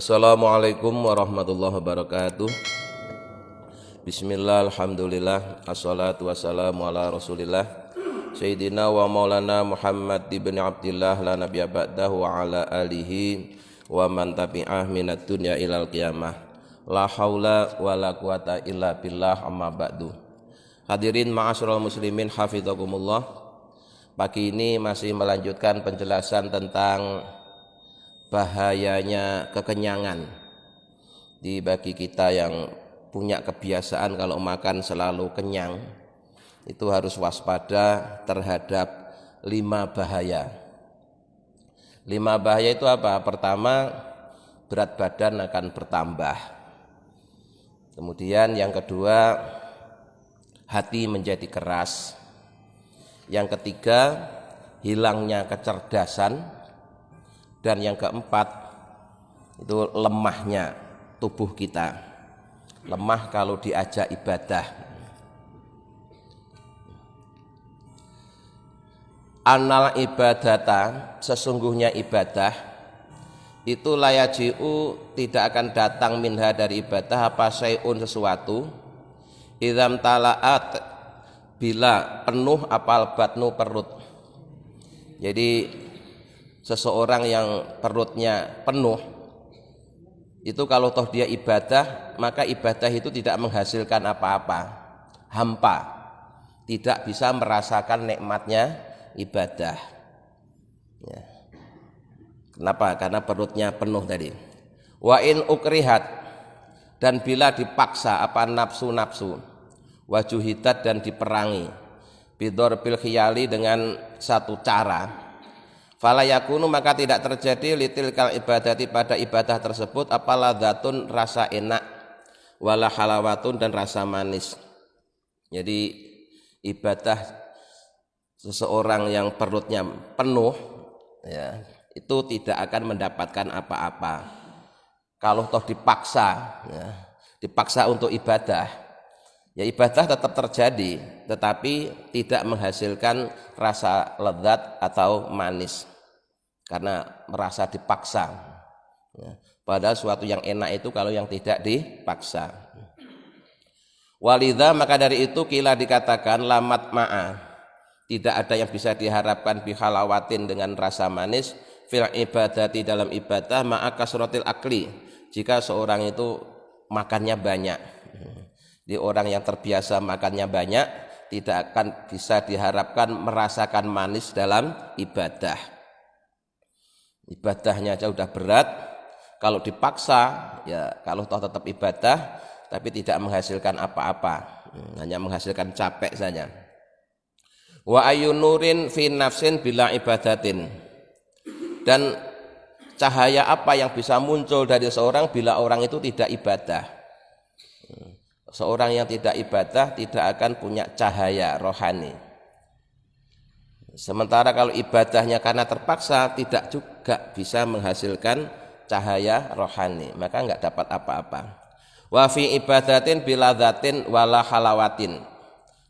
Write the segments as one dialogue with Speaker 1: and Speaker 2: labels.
Speaker 1: Assalamualaikum warahmatullahi wabarakatuh. Bismillah, alhamdulillah, assalatu wassalamu ala rasulillah Sayyidina wa maulana Muhammad ibn Abdillah la nabiyya ba'dahu wa ala alihi wa man tabi'ah minad dunya ilal qiyamah. La haula wa la quwata illa billah, amma ba'du. Hadirin ma'asyiral muslimin hafizakumullah. Pagi ini masih melanjutkan penjelasan tentang bahayanya kekenyangan bagi kita yang punya kebiasaan kalau makan selalu kenyang. Itu harus waspada terhadap 5 bahaya. 5 bahaya itu apa? Pertama, berat badan akan bertambah. Kemudian yang kedua, hati menjadi keras. Yang ketiga, hilangnya kecerdasan. Dan yang keempat, itu lemahnya tubuh kita. Lemah kalau diajak ibadah. Annal ibadata, sesungguhnya ibadah itu layaji'u, tidak akan datang minha dari ibadah apa syai'un sesuatu idzam tala'at, bila penuh apal batnu perut. Jadi seseorang yang perutnya penuh itu kalau toh dia ibadah, maka ibadah itu tidak menghasilkan apa-apa, hampa, tidak bisa merasakan nikmatnya ibadah ya. Kenapa? Karena perutnya penuh tadi. Wa in ukrihat, dan bila dipaksa apa nafsu-nafsu, wajuhidat, dan diperangi bidor bil khiyali, dengan satu cara, fala yakunu, maka tidak terjadi litil kal ibadati, pada ibadah tersebut apa ladzatun, rasa enak, wala halawatun, dan rasa manis. Jadi ibadah seseorang yang perutnya penuh ya, itu tidak akan mendapatkan apa-apa. Kalau toh dipaksa ya, dipaksa untuk ibadah, ya ibadah tetap terjadi, tetapi tidak menghasilkan rasa lezat atau manis karena merasa dipaksa ya. Padahal suatu yang enak itu kalau yang tidak dipaksa. Walidha, maka dari itu kila dikatakan lamat ma'a, tidak ada yang bisa diharapkan bihalawatin, dengan rasa manis, fil ibadati, dalam ibadah, ma'a kasrotil akli, jika seorang itu makannya banyak. Di orang yang terbiasa makannya banyak tidak akan bisa diharapkan merasakan manis dalam ibadah. Ibadahnya aja udah berat, kalau dipaksa ya, kalau toh tetap ibadah tapi tidak menghasilkan apa-apa, hanya menghasilkan capek saja. Wa ayunurin fi nafsin bila ibadatin, dan cahaya apa yang bisa muncul dari seorang bila orang itu tidak ibadah. Seorang yang tidak ibadah tidak akan punya cahaya rohani. Sementara kalau ibadahnya karena terpaksa, tidak juga bisa menghasilkan cahaya rohani, maka enggak dapat apa-apa. Wa fi ibadatin bila dzatin wala halawatin,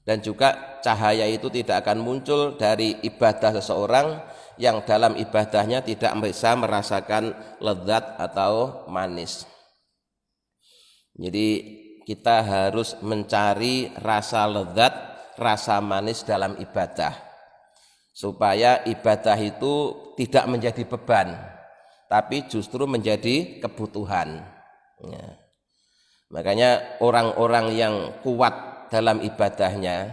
Speaker 1: dan juga cahaya itu tidak akan muncul dari ibadah seseorang yang dalam ibadahnya tidak bisa merasakan lezat atau manis. Jadi kita harus mencari rasa lezat, rasa manis dalam ibadah, supaya ibadah itu tidak menjadi beban, tapi justru menjadi kebutuhan ya. Makanya orang-orang yang kuat dalam ibadahnya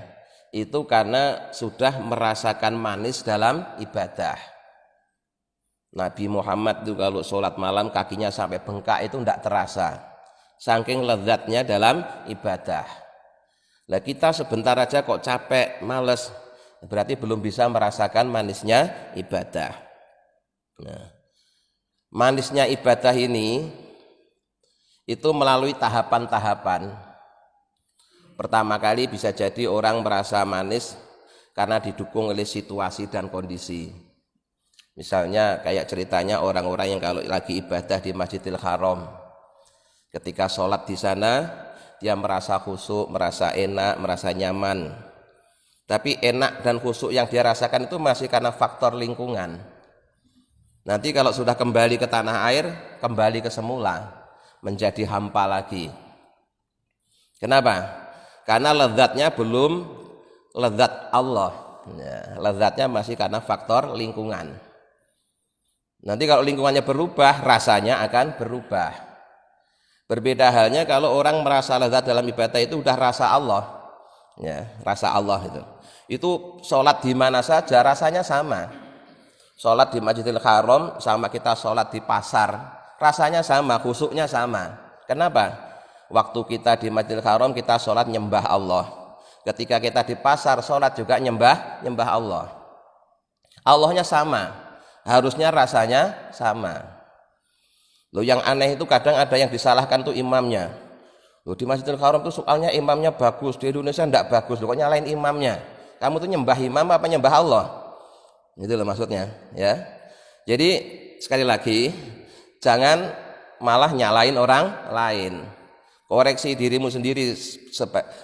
Speaker 1: itu karena sudah merasakan manis dalam ibadah. Nabi Muhammad itu kalau sholat malam kakinya sampai bengkak itu tidak terasa, saking lezatnya dalam ibadah. Lah kita sebentar aja kok capek, males, berarti belum bisa merasakan manisnya ibadah. Nah, manisnya ibadah ini itu melalui tahapan-tahapan. Pertama kali bisa jadi orang merasa manis karena didukung oleh situasi dan kondisi. Misalnya kayak ceritanya orang-orang yang kalau lagi ibadah di Masjidil Haram, ketika sholat di sana dia merasa khusyuk, merasa enak, merasa nyaman. Tapi enak dan khusyuk yang dia rasakan itu masih karena faktor lingkungan. Nanti kalau sudah kembali ke tanah air, kembali ke semula, menjadi hampa lagi. Kenapa? Karena lezatnya belum lezat Allah. Ya, lezatnya masih karena faktor lingkungan. Nanti kalau lingkungannya berubah, rasanya akan berubah. Berbeda halnya kalau orang merasa lezat dalam ibadah itu udah rasa Allah. Ya, rasa Allah itu. Itu sholat di mana saja rasanya sama. Sholat di Masjidil Haram sama kita sholat di pasar, rasanya sama, khusyuknya sama. Kenapa? Waktu kita di Masjidil Haram kita sholat nyembah Allah. Ketika kita di pasar sholat juga nyembah Allah. Allahnya sama, harusnya rasanya sama. Loh, yang aneh itu kadang ada yang disalahkan tuh imamnya. Loh, di Masjidil Haram tuh soalnya imamnya bagus, di Indonesia enggak bagus, loh kok nyalain imamnya. Kamu tuh nyembah imam apa nyembah Allah? Itu loh maksudnya, ya. Jadi sekali lagi jangan malah nyalain orang lain. Koreksi dirimu sendiri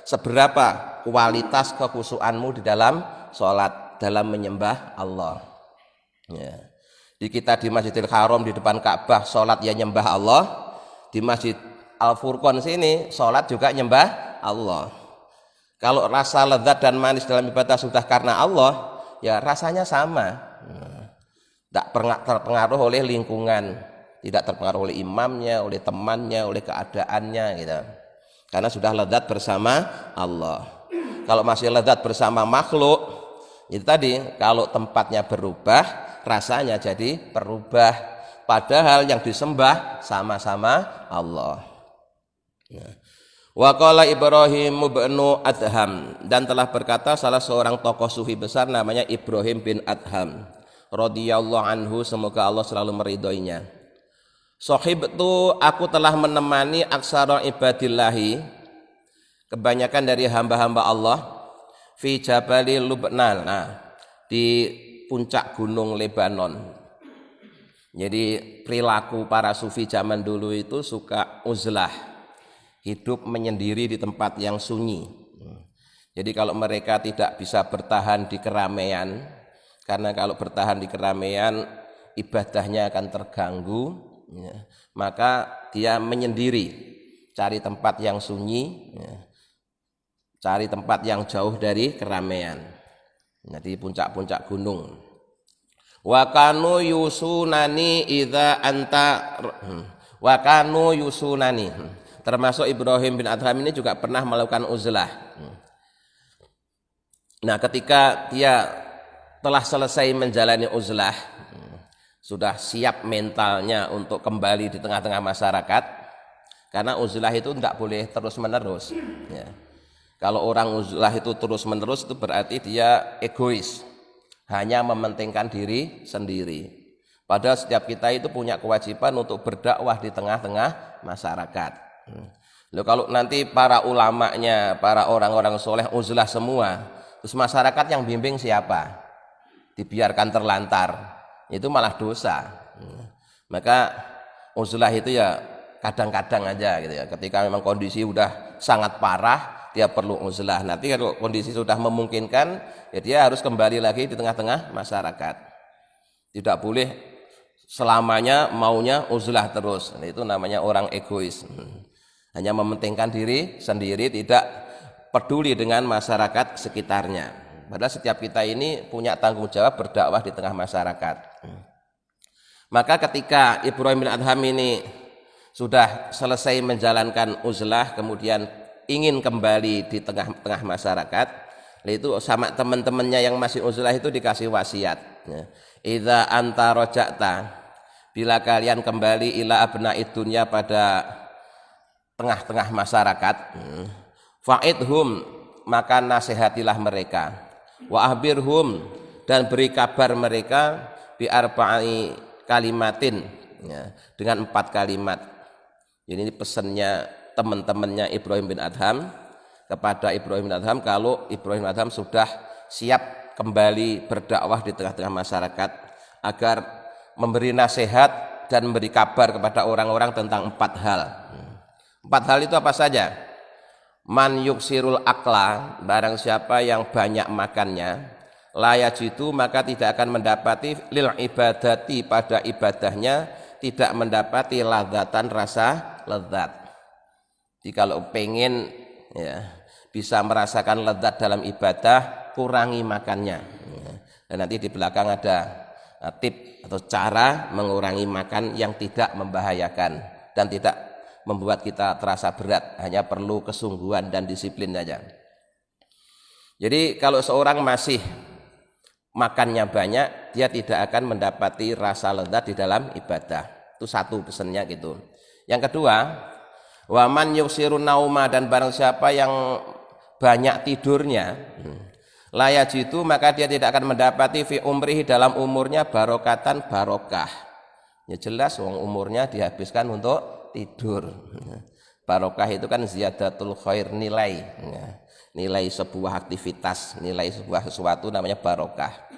Speaker 1: seberapa kualitas kekhusyuanmu di dalam sholat, dalam menyembah Allah. Ya. Di kita di Masjidil Haram di depan Ka'bah sholat ya nyembah Allah, di Masjid Al-Furqan sini sholat juga nyembah Allah. Kalau rasa lezat dan manis dalam ibadah sudah karena Allah, ya rasanya sama, tidak terpengaruh oleh lingkungan, tidak terpengaruh oleh imamnya, oleh temannya, oleh keadaannya gitu. Karena sudah lezat bersama Allah. Kalau masih lezat bersama makhluk, itu tadi kalau tempatnya berubah, rasanya jadi berubah. Padahal yang disembah sama-sama Allah. Wa qala Ibrahim bin Adham, dan telah berkata salah seorang tokoh sufi besar namanya Ibrahim bin Adham radhiyallahu anhu, semoga Allah selalu meridhoinya. Sahibtu, aku telah menemani aksara ibadillahi, kebanyakan dari hamba-hamba Allah, fi jabali Lubnan, di puncak gunung Lebanon. Jadi perilaku para sufi zaman dulu itu suka uzlah, hidup menyendiri di tempat yang sunyi. Jadi kalau mereka tidak bisa bertahan di keramaian, karena kalau bertahan di keramaian ibadahnya akan terganggu, ya, maka dia menyendiri, cari tempat yang sunyi, ya, cari tempat yang jauh dari keramaian. Nah, di puncak-puncak gunung. Wa kanu yusunani idza anta wa kanu yusunani. Termasuk Ibrahim bin Adham ini juga pernah melakukan uzlah. Nah, ketika dia telah selesai menjalani uzlah, sudah siap mentalnya untuk kembali di tengah-tengah masyarakat, karena uzlah itu tidak boleh terus-menerus. Ya. Kalau orang uzlah itu terus-menerus itu berarti dia egois, hanya mementingkan diri sendiri. Padahal setiap kita itu punya kewajiban untuk berdakwah di tengah-tengah masyarakat. Loh, kalau nanti para ulamanya, para orang-orang soleh uzlah semua, terus masyarakat yang bimbing siapa? Dibiarkan terlantar, itu malah dosa. Maka uzlah itu ya kadang-kadang aja gitu ya. Ketika memang kondisi udah sangat parah, dia perlu uzlah. Nanti kalau kondisi sudah memungkinkan, ya dia harus kembali lagi di tengah-tengah masyarakat. Tidak boleh selamanya maunya uzlah terus. Nah, itu namanya orang egois. Hanya mementingkan diri sendiri, tidak peduli dengan masyarakat sekitarnya. Padahal setiap kita ini punya tanggung jawab berdakwah di tengah masyarakat. Maka ketika Ibrahim bin Adham ini sudah selesai menjalankan uzlah, kemudian ingin kembali di tengah-tengah masyarakat, itu sama teman-temannya yang masih uzlah itu dikasih wasiat. Idza anta raja'ta, bila kalian kembali ila abna'id dunya pada tengah-tengah masyarakat, fa'idhum, maka nasihatilah mereka, wa ahbirhum, dan beri kabar mereka, bi arba'i kalimatin, ya, dengan 4 kalimat. Jadi ini pesannya teman-temannya Ibrahim bin Adham kepada Ibrahim bin Adham, kalau Ibrahim bin Adham sudah siap kembali berdakwah di tengah-tengah masyarakat, agar memberi nasihat dan memberi kabar kepada orang-orang tentang 4 hal. 4 hal itu apa saja? Man yuksirul akla, barang siapa yang banyak makannya, la yajidu maka tidak akan mendapati lil ibadati pada ibadahnya tidak mendapati ladzatan rasa lezat. Jadi kalau pengen ya bisa merasakan lezat dalam ibadah, kurangi makannya. Dan nanti di belakang ada tip atau cara mengurangi makan yang tidak membahayakan dan tidak membuat kita terasa berat, hanya perlu kesungguhan dan disiplin saja. Jadi kalau seorang masih makannya banyak, dia tidak akan mendapati rasa lezat di dalam ibadah. Itu satu pesannya gitu. Yang kedua, waman yuksirun nauma, dan barang siapa yang banyak tidurnya, la yajidu maka dia tidak akan mendapati fi umrihi dalam umurnya barokatan barokah. Ya jelas wong umurnya dihabiskan untuk tidur. Barokah itu kan ziyadatul khair, nilai. Nilai sebuah aktivitas, nilai sebuah sesuatu namanya barokah.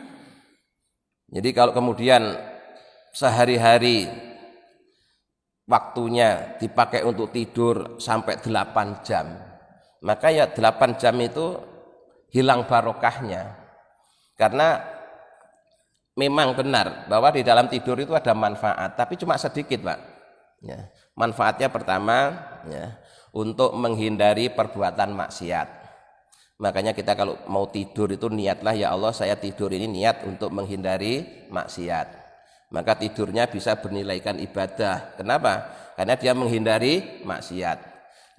Speaker 1: Jadi kalau kemudian sehari-hari waktunya dipakai untuk tidur sampai 8 jam, maka ya 8 jam itu hilang barokahnya. Karena memang benar bahwa di dalam tidur itu ada manfaat, tapi cuma sedikit, Pak. Ya. Manfaatnya pertama ya, untuk menghindari perbuatan maksiat. Makanya kita kalau mau tidur itu niatlah, ya Allah saya tidur ini niat untuk menghindari maksiat. Maka tidurnya bisa bernilaikan ibadah. Kenapa? Karena dia menghindari maksiat.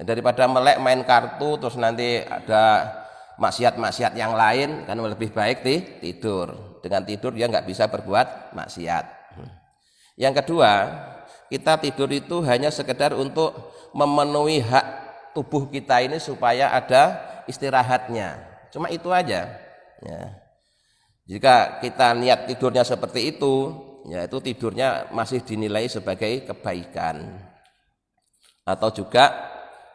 Speaker 1: Dan daripada melek main kartu terus nanti ada maksiat-maksiat yang lain, kan lebih baik tidur. Dengan tidur dia nggak bisa berbuat maksiat. Yang kedua, kita tidur itu hanya sekedar untuk memenuhi hak tubuh kita ini supaya ada istirahatnya, cuma itu aja ya. Jika kita niat tidurnya seperti itu, ya itu tidurnya masih dinilai sebagai kebaikan. Atau juga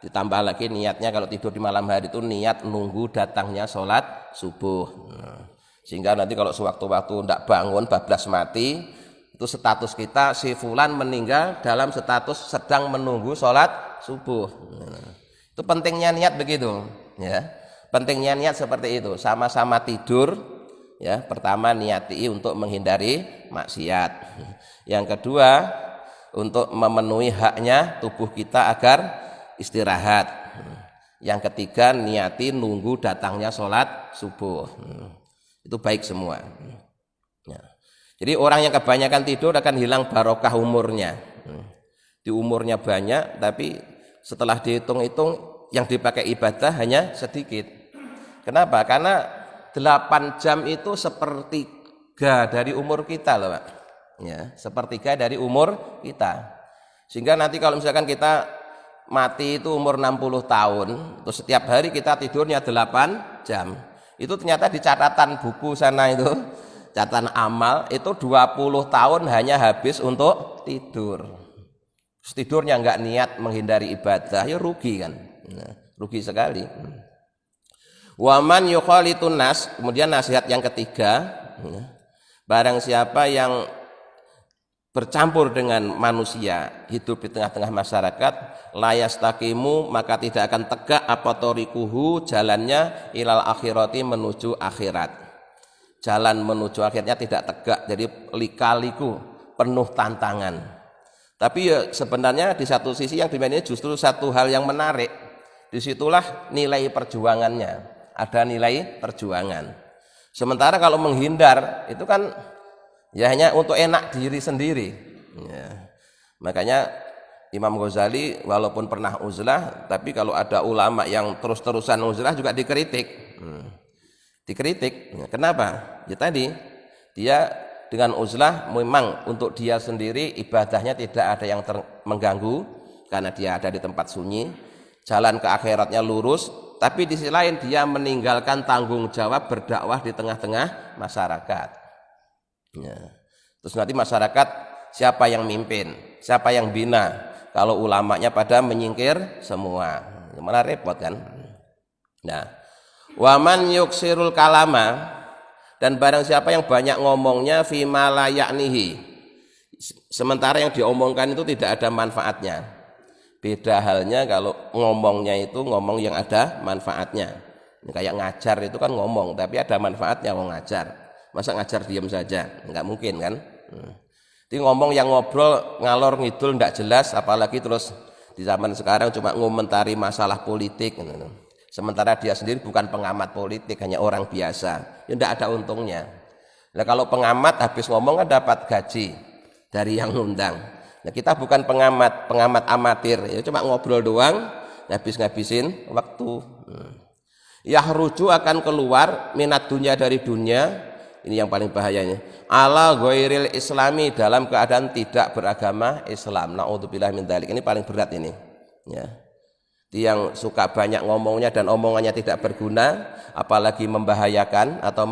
Speaker 1: ditambah lagi niatnya kalau tidur di malam hari itu niat nunggu datangnya sholat subuh. Sehingga nanti kalau sewaktu-waktu tidak bangun bablas mati, itu status kita si fulan meninggal dalam status sedang menunggu sholat subuh. Itu pentingnya niat begitu. Ya, pentingnya niat seperti itu. Sama-sama tidur ya, pertama niati untuk menghindari maksiat. Yang kedua untuk memenuhi haknya tubuh kita agar istirahat. Yang ketiga niati nunggu datangnya sholat subuh. Itu baik semua ya. Jadi orang yang kebanyakan tidur akan hilang barokah umurnya. Di umurnya banyak tapi setelah dihitung-hitung yang dipakai ibadah hanya sedikit. Kenapa? Karena 8 jam itu sepertiga dari umur kita loh, Pak. Ya, sepertiga dari umur kita. Sehingga nanti kalau misalkan kita mati itu umur 60 tahun, terus setiap hari kita tidurnya 8 jam. Itu ternyata di catatan buku sana itu, catatan amal itu 20 tahun hanya habis untuk tidur. Terus tidurnya enggak niat menghindari ibadah, ya rugi kan. Nah, rugi sekali. Waman yukhalitun nas, kemudian nasihat yang ketiga, barang siapa yang bercampur dengan manusia, hidup di tengah-tengah masyarakat, layastaqimu maka tidak akan tegak apa torikuhu jalannya ilal akhirati menuju akhirat. Jalan menuju akhirnya tidak tegak, jadi lika-liku penuh tantangan. Tapi ya sebenarnya di satu sisi yang dimana justru satu hal yang menarik. Disitulah nilai perjuangannya, ada nilai perjuangan. Sementara kalau menghindar itu kan ya hanya untuk enak diri sendiri ya. Makanya Imam Ghazali walaupun pernah uzlah, tapi kalau ada ulama yang terus-terusan uzlah juga dikritik. Dikritik, kenapa? Ya tadi dia dengan uzlah memang untuk dia sendiri ibadahnya tidak ada yang mengganggu karena dia ada di tempat sunyi. Jalan ke akhiratnya lurus, tapi di sisi lain dia meninggalkan tanggung jawab berdakwah di tengah-tengah masyarakat ya. Terus nanti masyarakat siapa yang mimpin, siapa yang bina kalau ulamanya pada menyingkir semua, malah repot kan. Nah, waman yuksirul kalama, dan barang siapa yang banyak ngomongnya fima la yaknihi, sementara yang diomongkan itu tidak ada manfaatnya. Beda halnya kalau ngomongnya itu ngomong yang ada manfaatnya. Kayak ngajar itu kan ngomong, tapi ada manfaatnya mau ngajar. Masa ngajar diam saja? Enggak mungkin kan? Jadi ngomong yang ngobrol ngalor ngidul enggak jelas, apalagi terus di zaman sekarang cuma ngomentari masalah politik. Sementara dia sendiri bukan pengamat politik, hanya orang biasa. Ya enggak ada untungnya. Nah kalau pengamat habis ngomong kan dapat gaji dari yang ngundang. Nah kita bukan pengamat amatir, ya cuma ngobrol doang, ngabisin waktu. Yahruju akan keluar minat dunia dari dunia, ini yang paling bahayanya. Ala ghairil islami, dalam keadaan tidak beragama Islam. Naudzubillah min dzalik. Ini paling berat ini. Ya. Yang suka banyak ngomongnya dan omongannya tidak berguna, apalagi membahayakan atau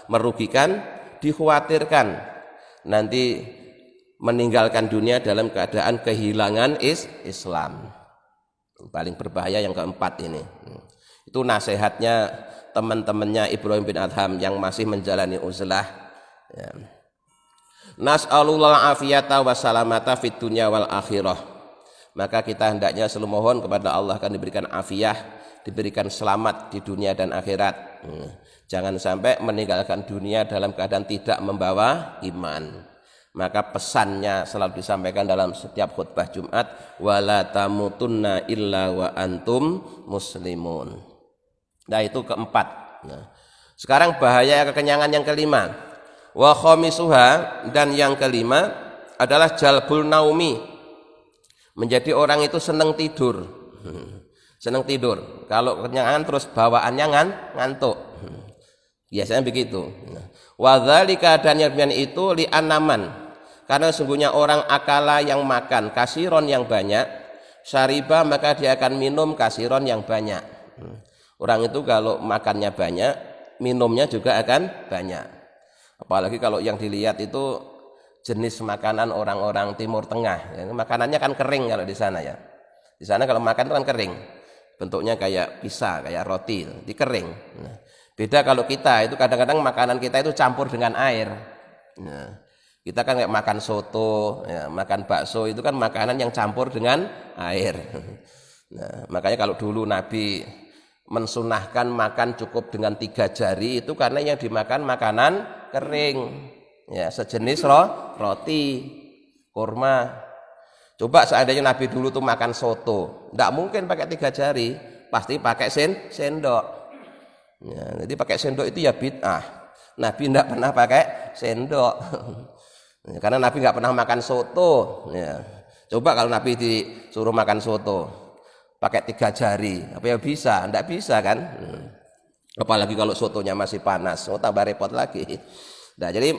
Speaker 1: merugikan, dikhawatirkan nanti meninggalkan dunia dalam keadaan kehilangan Islam. Paling berbahaya yang keempat ini. Itu nasihatnya teman-temannya Ibrahim bin Adham yang masih menjalani uzlah. Ya. Nas'alullah afiyata wa salamata fid dunya wal akhirah. Maka kita hendaknya selalu mohon kepada Allah akan diberikan afiyah, diberikan selamat di dunia dan akhirat. Jangan sampai meninggalkan dunia dalam keadaan tidak membawa iman. Maka pesannya selalu disampaikan dalam setiap khutbah Jumat, wala tamutunna illa wa antum muslimun. Nah itu keempat. Nah, sekarang bahaya kekenyangan yang kelima. Wa khamisuha, dan yang kelima adalah jalbul naumi. Menjadi orang itu senang tidur. Senang tidur. Kalau kekenyangan terus bawaannya ngantuk. Biasanya begitu. Wa dzalika, dan yang itu li anaman. Karena sungguhnya orang akala yang makan kasiron yang banyak, syariba maka dia akan minum kasiron yang banyak. Orang itu kalau makannya banyak, minumnya juga akan banyak. Apalagi kalau yang dilihat itu jenis makanan orang-orang Timur Tengah. Makanannya kan kering kalau di sana ya. Di sana kalau makan itu kan kering. Bentuknya kayak pizza, kayak roti, dikering. Beda kalau kita itu kadang-kadang makanan kita itu campur dengan air. Nah, kita kan kayak makan soto, ya, makan bakso itu kan makanan yang campur dengan air. Nah, makanya kalau dulu Nabi mensunahkan makan cukup dengan 3 jari itu karena yang dimakan makanan kering, ya sejenis roti, kurma. Coba seandainya Nabi dulu tuh makan soto, tidak mungkin pakai 3 jari, pasti pakai sendok. Ya, jadi pakai sendok itu ya bid'ah. Nabi tidak pernah pakai sendok. Ya, karena Nabi nggak pernah makan soto. Ya. Coba kalau Nabi disuruh makan soto, pakai 3 jari, apa ya bisa? Tidak bisa kan? Apalagi kalau sotonya masih panas, oh tambah repot lagi. Nah, jadi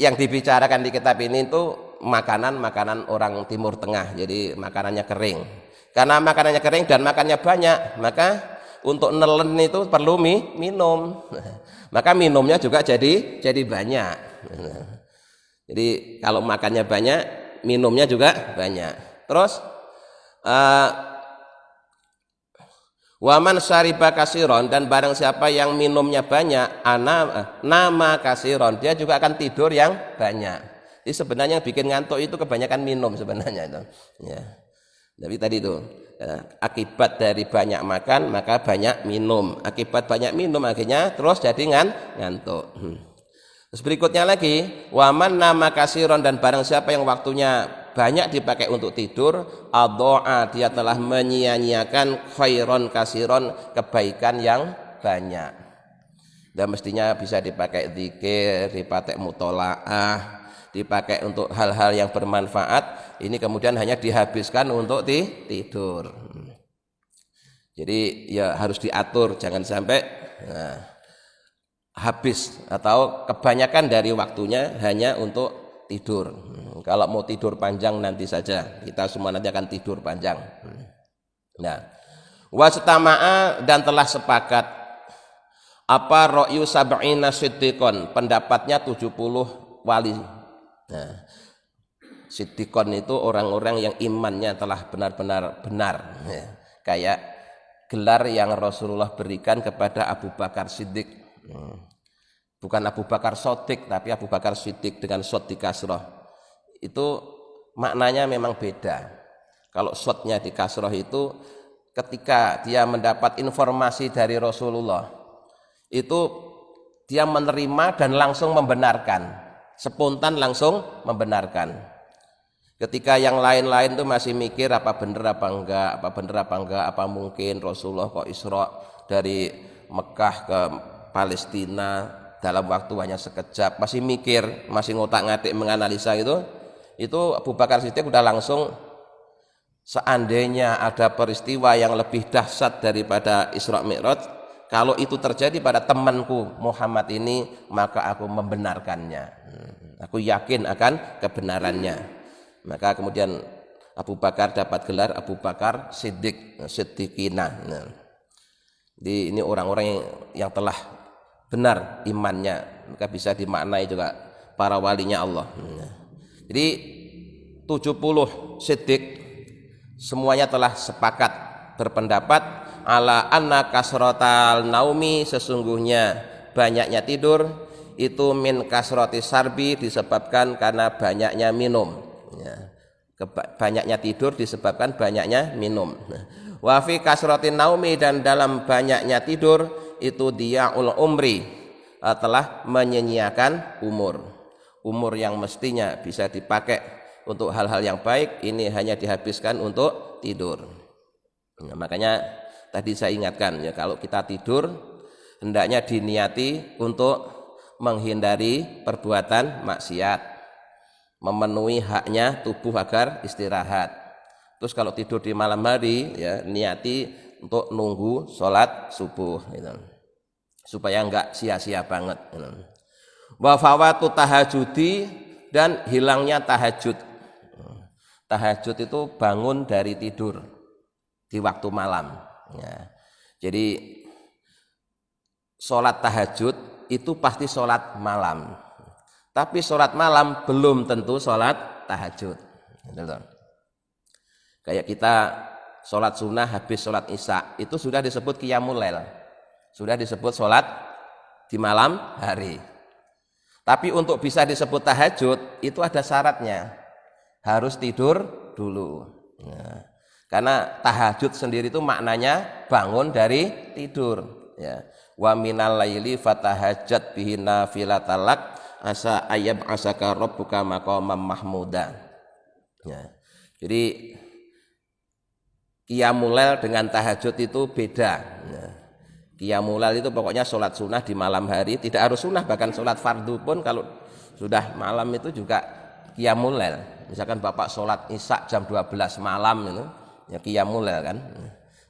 Speaker 1: yang dibicarakan di kitab ini itu makanan orang Timur Tengah. Jadi makanannya kering. Karena makanannya kering dan makannya banyak, maka untuk nelen itu perlu minum. Maka minumnya juga jadi banyak. Jadi kalau makannya banyak, minumnya juga banyak. Terus waman syariba kasiron, dan barang siapa yang minumnya banyak, nama kasiron, dia juga akan tidur yang banyak. Jadi sebenarnya yang bikin ngantuk itu kebanyakan minum sebenarnya itu. Ya. Tapi tadi itu akibat dari banyak makan maka banyak minum. Akibat banyak minum akhirnya terus jadi ngantuk. Terus berikutnya lagi, waman nama kasiron, dan barang siapa yang waktunya banyak dipakai untuk tidur, adho'a, dia telah menyia-nyiakan khairon kasiron, kebaikan yang banyak. Dan mestinya bisa dipakai zikir, dipakai mutolaah, dipakai untuk hal-hal yang bermanfaat. Ini kemudian hanya dihabiskan untuk tidur. Jadi ya harus diatur, jangan sampai habis atau kebanyakan dari waktunya hanya untuk tidur. Kalau mau tidur panjang nanti saja, kita semua nanti akan tidur panjang. Nah, wastama'a, dan telah sepakat apa ra'yu sab'ina siddiqon, pendapatnya 70 wali. Nah, siddiqon itu orang-orang yang imannya telah benar-benar benar, ya. Kayak gelar yang Rasulullah berikan kepada Abu Bakar Siddiq. Bukan Abu Bakar Shodiq, tapi Abu Bakar Siddiq dengan shod di kasroh. Itu maknanya memang beda. Kalau shodnya di kasroh itu ketika dia mendapat informasi dari Rasulullah itu dia menerima dan langsung membenarkan, spontan langsung membenarkan. Ketika yang lain-lain tuh masih mikir apa bener apa enggak, apa mungkin Rasulullah kok Isra dari Mekah ke Palestina dalam waktu hanya sekejap, masih mikir, masih ngotak-ngatik menganalisa itu Abu Bakar Siddiq udah langsung, seandainya ada peristiwa yang lebih dahsyat daripada Isra Mi'raj, kalau itu terjadi pada temanku Muhammad ini, maka aku membenarkannya, aku yakin akan kebenarannya. Maka kemudian Abu Bakar dapat gelar Abu Bakar Siddiqina. Ini orang-orang yang telah benar imannya, maka bisa dimaknai juga para walinya Allah. Jadi 70 siddiq semuanya telah sepakat berpendapat ala anna kasrotal naumi, sesungguhnya banyaknya tidur itu min kasroti sarbi, disebabkan karena banyaknya minum. Banyaknya tidur disebabkan banyaknya minum. Wa fi kasrotin naumi, dan dalam banyaknya tidur itu dia'ul umri, telah menyanyiakan umur yang mestinya bisa dipakai untuk hal-hal yang baik, ini hanya dihabiskan untuk tidur. Makanya tadi saya ingatkan ya, kalau kita tidur hendaknya diniati untuk menghindari perbuatan maksiat, memenuhi haknya tubuh agar istirahat. Terus kalau tidur di malam hari ya niati untuk nunggu sholat subuh gitu, supaya enggak sia-sia banget gitu. Wa fawatu tahajudi, dan hilangnya tahajud. Tahajud itu bangun dari tidur di waktu malam ya. Jadi sholat tahajud itu pasti sholat malam, tapi sholat malam belum tentu sholat tahajud gitu. Kayak kita sholat sunnah habis sholat isya itu sudah disebut qiyamul lail, sudah disebut sholat di malam hari. Tapi untuk bisa disebut tahajud itu ada syaratnya, harus tidur dulu. Nah, karena tahajud sendiri itu maknanya bangun dari tidur. Ya. Wa minal laili fatahajjat bihi nafilatalak asa ayab asaka rabbuka maqamam mahmuda. Ya. Jadi qiyamul lail dengan tahajud itu beda. Nah, qiyamul lail itu pokoknya sholat sunnah di malam hari, tidak harus sunnah, bahkan sholat fardu pun kalau sudah malam itu juga qiyamul lail. Misalkan Bapak sholat isya jam 12 malam itu ya qiyamul lail kan.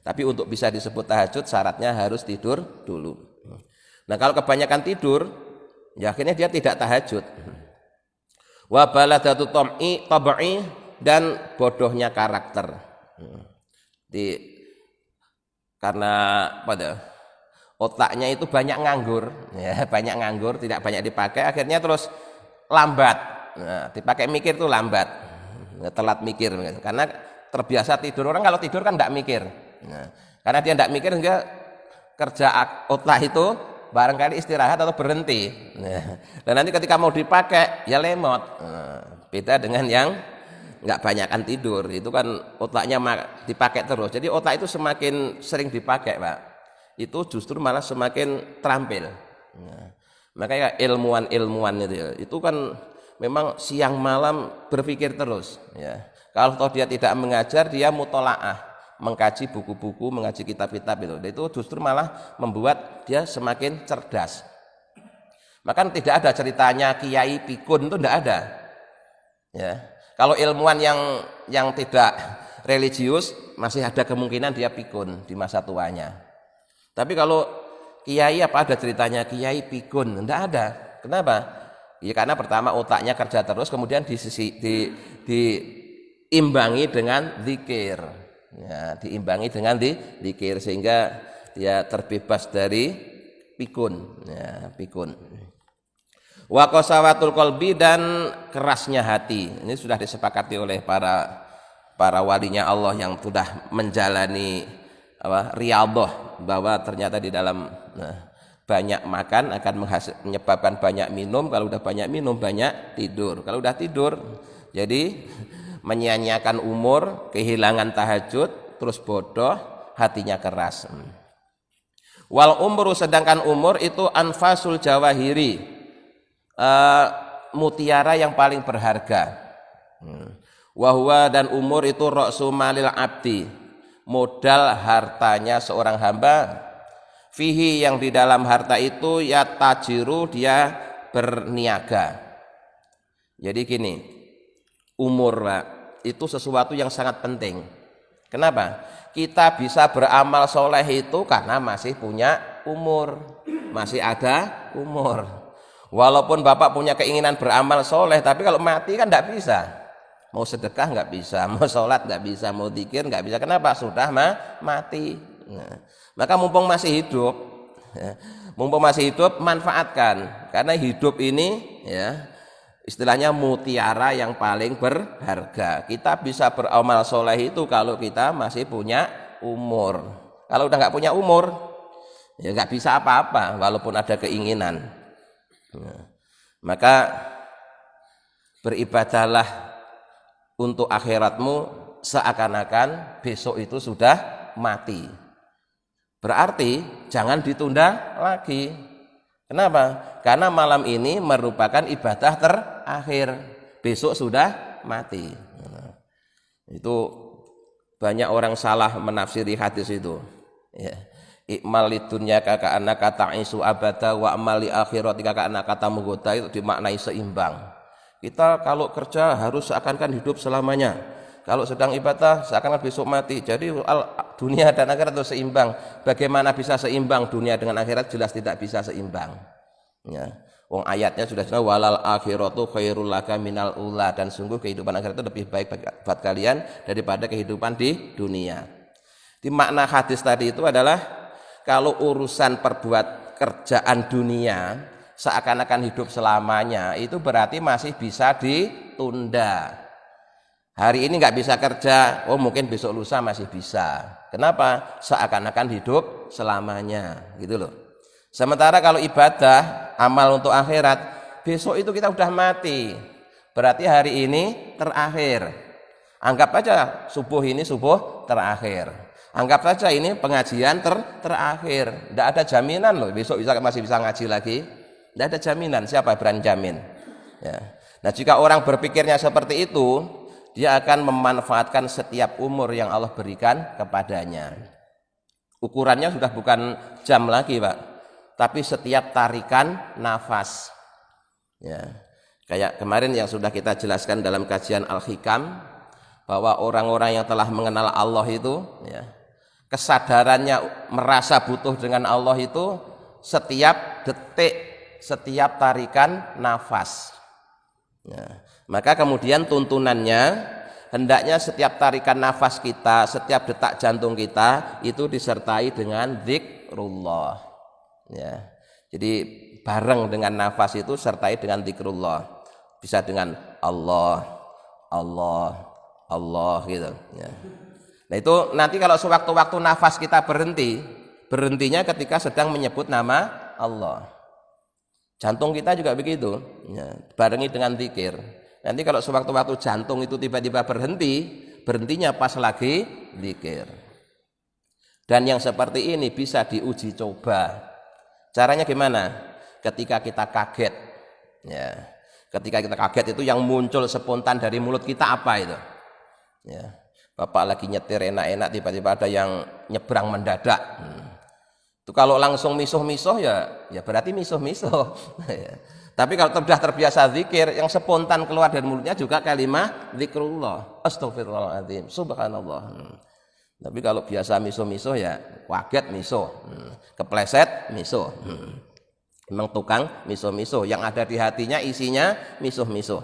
Speaker 1: Tapi untuk bisa disebut tahajud syaratnya harus tidur dulu. Nah kalau kebanyakan tidur ya akhirnya dia tidak tahajud. Wa baladatu tabai, dan bodohnya karakter. Karena pada otaknya itu banyak nganggur ya, banyak nganggur, tidak banyak dipakai, akhirnya terus lambat. Nah, dipakai mikir tuh lambat, telat mikir, karena terbiasa tidur. Orang kalau tidur kan tidak mikir. Nah, karena dia tidak mikir sehingga kerja otak itu barangkali istirahat atau berhenti. Nah, dan nanti ketika mau dipakai ya lemot. Nah, beda dengan yang nggak banyakan tidur, itu kan otaknya dipakai terus. Jadi otak itu semakin sering dipakai Pak, itu justru malah semakin terampil. Nah, makanya ilmuwan itu kan memang siang malam berpikir terus ya. Kalau toh dia tidak mengajar, dia mutolaah, mengkaji buku-buku, mengaji kitab-kitab itu justru malah membuat dia semakin cerdas. Maka tidak ada ceritanya kiai pikun, itu tidak ada ya. Kalau ilmuwan yang tidak religius masih ada kemungkinan dia pikun di masa tuanya. Tapi kalau kiai apa ada ceritanya kiai pikun? Tidak ada. Kenapa? Ya karena pertama otaknya kerja terus, kemudian diimbangi dengan zikir. Ya, diimbangi dengan zikir sehingga dia terbebas dari pikun. Ya, pikun. Wa qasawatul qalbi, dan kerasnya hati. Ini sudah disepakati oleh para walinya Allah yang sudah menjalani riyadhah, bahwa ternyata di dalam banyak makan akan menyebabkan banyak minum, kalau udah banyak minum banyak tidur. Kalau udah tidur jadi menyia-nyiakan umur, kehilangan tahajud, terus bodoh, hatinya keras. Wal umru, sedangkan umur itu anfasul jawahiri, mutiara yang paling berharga. Wahwa, dan umur itu ra'su malil abdi, modal hartanya seorang hamba. Fihi, yang di dalam harta itu yatajiru, dia berniaga. Jadi gini, umur Pak, itu sesuatu yang sangat penting. Kenapa? Kita bisa beramal soleh itu karena masih punya umur, masih ada umur. Walaupun Bapak punya keinginan beramal soleh, tapi kalau mati kan tidak bisa. Mau sedekah nggak bisa, mau sholat nggak bisa, mau dzikir nggak bisa. Kenapa? Sudah mati. Nah, maka mumpung masih hidup, mumpung masih hidup, manfaatkan. Karena hidup ini, ya, istilahnya mutiara yang paling berharga. Kita bisa beramal soleh itu kalau kita masih punya umur. Kalau udah nggak punya umur, ya nggak bisa apa-apa, walaupun ada keinginan. Nah, maka beribadahlah untuk akhiratmu seakan-akan besok itu sudah mati. Berarti jangan ditunda lagi. Kenapa? Karena malam ini merupakan ibadah terakhir. Besok sudah mati. Nah, itu banyak orang salah menafsiri hadis itu. Ya. Ikmal lidunya kakak anak kata isu abada wa amali akhiratika kakak anak kata mugota, itu dimaknai seimbang. Kita kalau kerja harus seakan-akan hidup selamanya. Kalau sedang ibadah seakan-akan besok mati. Jadi dunia dan akhirat itu seimbang. Bagaimana bisa seimbang dunia dengan akhirat? Jelas tidak bisa seimbang. Ya. Wong ayatnya sudah jelas, walal akhiratu khairul laka minal ula, dan sungguh kehidupan akhirat itu lebih baik buat kalian daripada kehidupan di dunia. Di makna hadis tadi itu adalah kalau urusan perbuat kerjaan dunia seakan-akan hidup selamanya, itu berarti masih bisa ditunda. Hari ini nggak bisa kerja, oh mungkin besok lusa masih bisa. Kenapa? Seakan-akan hidup selamanya, gitu loh. Sementara kalau ibadah, amal untuk akhirat, besok itu kita udah mati. Berarti hari ini terakhir. Anggap aja subuh ini subuh terakhir. Anggap saja ini pengajian terakhir. Tidak ada jaminan loh besok masih bisa ngaji lagi. Tidak ada jaminan, siapa berani jamin? Ya. Nah, jika orang berpikirnya seperti itu, dia akan memanfaatkan setiap umur yang Allah berikan kepadanya. Ukurannya sudah bukan jam lagi, Pak, tapi setiap tarikan nafas. Ya. Kayak kemarin yang sudah kita jelaskan dalam kajian Al-Hikam, bahwa orang-orang yang telah mengenal Allah itu, ya, kesadarannya merasa butuh dengan Allah itu setiap detik, setiap tarikan nafas. Ya. Maka kemudian tuntunannya hendaknya setiap tarikan nafas kita, setiap detak jantung kita itu disertai dengan zikrullah. Ya. Jadi bareng dengan nafas itu sertai dengan zikrullah. Bisa dengan Allah, Allah, Allah gitu. Ya. Nah itu nanti kalau sewaktu-waktu nafas kita berhentinya ketika sedang menyebut nama Allah. Jantung kita juga begitu, ya, barengi dengan zikir. Nanti kalau sewaktu-waktu jantung itu tiba-tiba berhentinya pas lagi zikir. Dan yang seperti ini bisa diuji coba. Caranya gimana? Ketika kita kaget, ya, ketika kita kaget itu yang muncul spontan dari mulut kita apa itu? Ya, Bapak lagi nyetir enak-enak, tiba-tiba ada yang nyebrang mendadak. Itu kalau langsung misuh-misuh ya berarti misuh-misuh. Tapi kalau sudah terbiasa zikir, yang spontan keluar dari mulutnya juga kalimat zikrullah. Astagfirullahaladzim, subhanallah. Tapi kalau biasa misuh-misuh ya kaget misuh, kepleset misuh. Memang tukang misuh-misuh, yang ada di hatinya isinya misuh-misuh.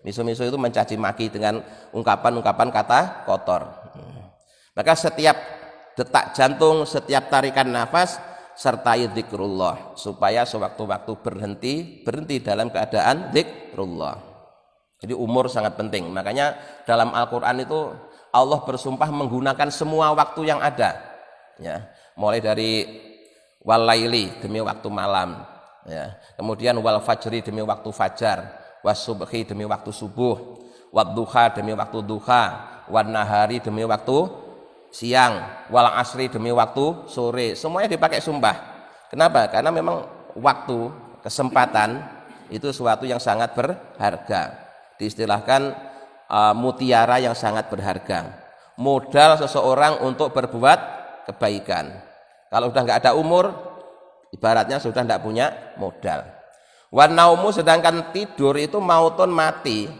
Speaker 1: Misuh-misuh itu mencaci maki dengan ungkapan-ungkapan kata kotor. Maka setiap detak jantung, setiap tarikan nafas sertai zikrullah, supaya sewaktu-waktu berhenti dalam keadaan zikrullah. Jadi umur sangat penting. Makanya dalam Al-Quran itu Allah bersumpah menggunakan semua waktu yang ada, ya, mulai dari walaili demi waktu malam, ya, kemudian wal fajri demi waktu fajar, was subhi demi waktu subuh, wad duha demi waktu duha, wan nahari demi waktu siang, wal asri demi waktu sore, semuanya dipakai sumpah. Kenapa? Karena memang waktu, kesempatan itu sesuatu yang sangat berharga. Diistilahkan mutiara yang sangat berharga. Modal seseorang untuk berbuat kebaikan. Kalau sudah nggak ada umur, ibaratnya sudah tidak punya modal. Wan naumu, sedangkan tidur itu mautun, mati.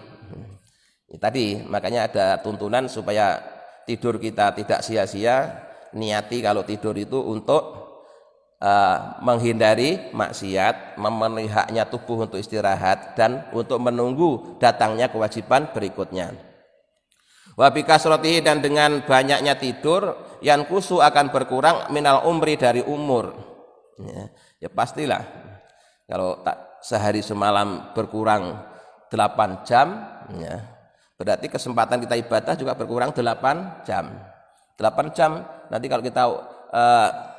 Speaker 1: Tadi makanya ada tuntunan supaya tidur kita tidak sia-sia. Niati kalau tidur itu untuk menghindari maksiat, memenuhi haknya tubuh untuk istirahat, dan untuk menunggu datangnya kewajiban berikutnya. Wa bi kasratihi, dan dengan banyaknya tidur, yankusu akan berkurang minal umri, dari umur. Ya pastilah kalau tak sehari semalam berkurang 8 jam, ya, berarti kesempatan kita ibadah juga berkurang 8 jam. 8 jam nanti kalau kita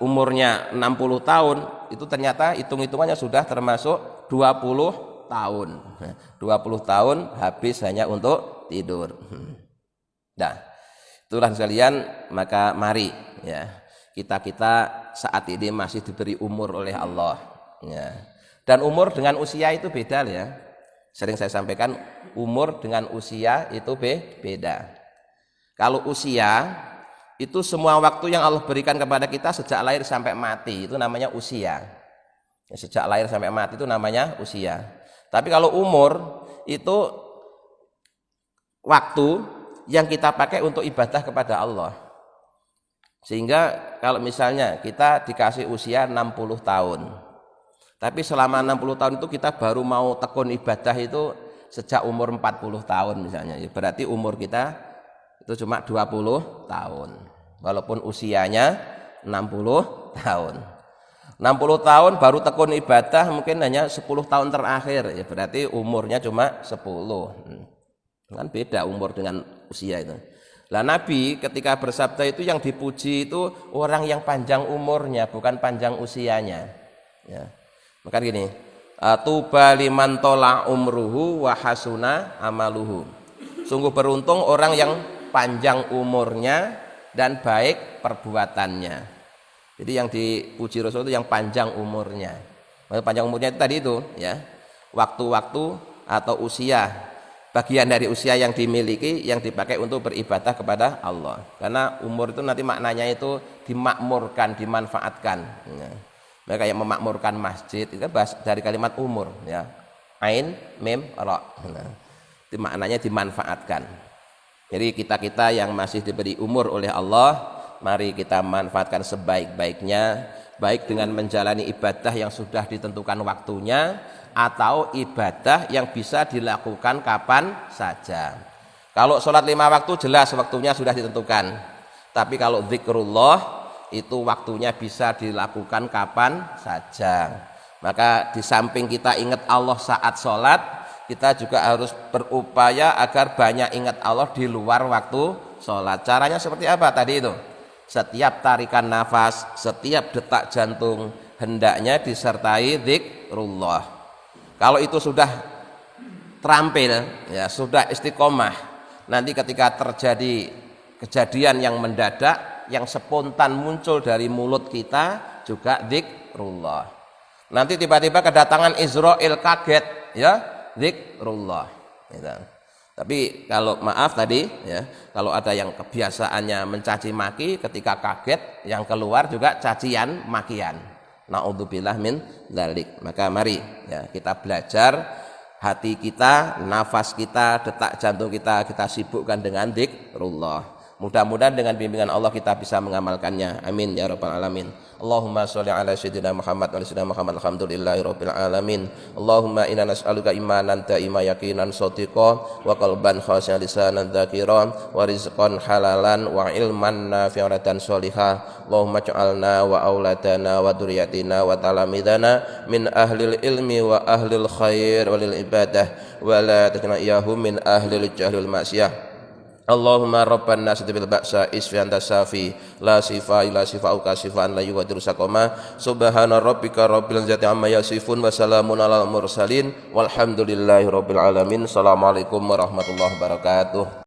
Speaker 1: umurnya 60 tahun, itu ternyata hitung-hitungannya sudah termasuk 20 tahun. 20 tahun habis hanya untuk tidur. Nah, itulah sekalian, maka mari ya, kita saat ini masih diberi umur oleh Allah, ya. Dan umur dengan usia itu beda ya. Sering saya sampaikan, umur dengan usia itu beda. Kalau usia itu semua waktu yang Allah berikan kepada kita sejak lahir sampai mati, itu namanya usia. Sejak lahir sampai mati itu namanya usia. Tapi kalau umur itu waktu yang kita pakai untuk ibadah kepada Allah. Sehingga kalau misalnya kita dikasih usia 60 tahun, tapi selama 60 tahun itu kita baru mau tekun ibadah itu sejak umur 40 tahun misalnya, ya berarti umur kita itu cuma 20 tahun walaupun usianya 60 tahun. 60 tahun baru tekun ibadah mungkin hanya 10 tahun terakhir, ya berarti umurnya cuma 10. Kan beda umur dengan usia itu. Lah Nabi ketika bersabda itu yang dipuji itu orang yang panjang umurnya, bukan panjang usianya, ya. Maka gini, tuba liman tola umruhu wa hasuna amaluhu. Sungguh beruntung orang yang panjang umurnya dan baik perbuatannya. Jadi yang dipuji Rasul itu yang panjang umurnya. Panjang umurnya itu tadi itu ya, waktu-waktu atau usia, bagian dari usia yang dimiliki yang dipakai untuk beribadah kepada Allah. Karena umur itu nanti maknanya itu dimakmurkan, dimanfaatkan. Ya. Mereka yang memakmurkan masjid itu bahas dari kalimat umur, ya, ain mim ra. Nah, itu maknanya dimanfaatkan. Jadi kita yang masih diberi umur oleh Allah, mari kita manfaatkan sebaik-baiknya, baik dengan menjalani ibadah yang sudah ditentukan waktunya atau ibadah yang bisa dilakukan kapan saja. Kalau sholat 5 waktu jelas waktunya sudah ditentukan, tapi kalau zikrullah itu waktunya bisa dilakukan kapan saja. Maka di samping kita ingat Allah saat sholat, kita juga harus berupaya agar banyak ingat Allah di luar waktu sholat. Caranya seperti apa tadi itu? Setiap tarikan nafas, setiap detak jantung hendaknya disertai zikrullah. Kalau itu sudah terampil, ya sudah istiqomah, nanti ketika terjadi kejadian yang mendadak, yang spontan muncul dari mulut kita juga zikrullah. Nanti tiba-tiba kedatangan Israel, kaget, ya zikrullah. Gitu. Tapi kalau maaf tadi, ya kalau ada yang kebiasaannya mencaci maki, ketika kaget yang keluar juga cacian makian. Naudzubillah min dzalik. Maka mari ya kita belajar hati kita, nafas kita, detak jantung kita sibukkan dengan zikrullah. Mudah-mudahan dengan bimbingan Allah kita bisa mengamalkannya. Amin ya rabbal alamin. Allahumma sholli ala sayyidina Muhammad wa ala sayyidina Muhammad. Alhamdulillahi rabbil alamin. Allahumma inna nas'aluka imanan da'ima yaqinan shadiqan wa qalban khashi'an lisanan dzakiran wa rizqan halalan wa ilman nafi'an sholihah. Allahumma ja'alna wa auladana wa dzurriyyatina wa talamidana min ahlil ilmi wa ahlil khair walil ibadah wa la taj'alna min ahlil jahli wal ma'siyah. Allahumma rabbana sadibil ba'sa isfi anta safi la sifa ila sifauka sifaan la yughadiru saqama. Subhana rabbika rabbil izzati amma yasifun wa salamun alal mursalin walhamdulillahi rabbil alamin. Assalamualaikum warahmatullahi wabarakatuh.